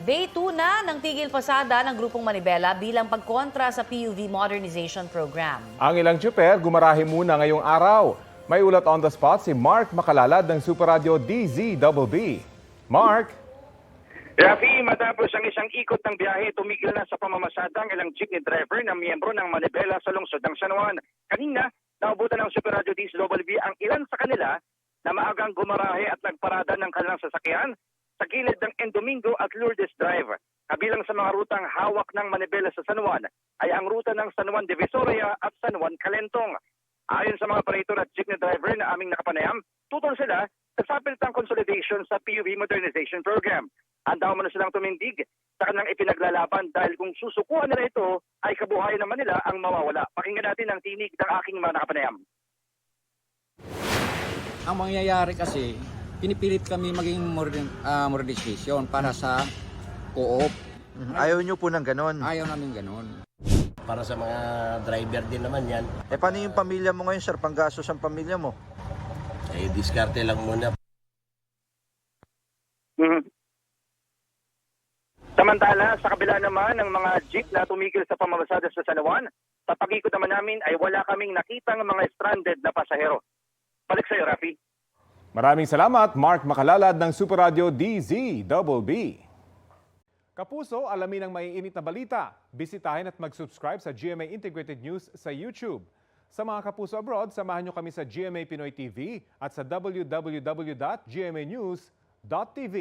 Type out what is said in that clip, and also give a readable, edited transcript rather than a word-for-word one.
Day 2 na ng tigil pasada ng grupong Manibela bilang pagkontra sa PUV Modernization Program. Ang ilang tsuper gumarahe muna ngayong araw. May ulat on the spot si Mark Makalalad ng Super Radio DZBB. Mark? Rafi, matapos ang isang ikot ng biyahe, tumigil na sa pamamasada ang ilang jeepney driver na miyembro ng Manibela sa lungsod ng San Juan. Kanina, naubutan ng Super Radio DZBB ang ilan sa kanila na maagang gumarahe at nagparada ng kanilang sasakyan sa gilid ng Endomingo at Lourdes Drive. Kabilang sa mga rutang hawak ng Manibela sa San Juan ay ang ruta ng San Juan Divisoria at San Juan Calentong. Ayon sa mga operator at jeepney driver na aming nakapanayam, tutol sila sa sapilitang consolidation sa PUV Modernization Program. Handa mo na silang tumindig sa kanilang ipinaglalaban dahil kung susukuan nila ito ay kabuhayan naman nila ang mawawala. Pakinggan natin ang tinig ng aking mga nakapanayam. Ang mangyayari kasi, pinipilit kami maging modernization para sa co-op. Ayaw nyo po ng ganon. Ayaw namin ganun. Para sa mga driver din naman yan. Eh paano yung pamilya mo ngayon, sir? Panggastos ang pamilya mo? Eh, diskarte lang muna. Samantala, sa kabila naman ng mga jeep na tumigil sa pamamasada sa San Juan, sa pag-ikot naman namin ay wala kaming nakitang mga stranded na pasahero. Balik sa iyo, Rafi. Maraming salamat, Mark Makalalad ng Super Radio DZBB. Kapuso, alamin ang maiinit na balita. Bisitahin at mag-subscribe sa GMA Integrated News sa YouTube. Sa mga kapuso abroad, samahan nyo kami sa GMA Pinoy TV at sa www.gmanews.tv.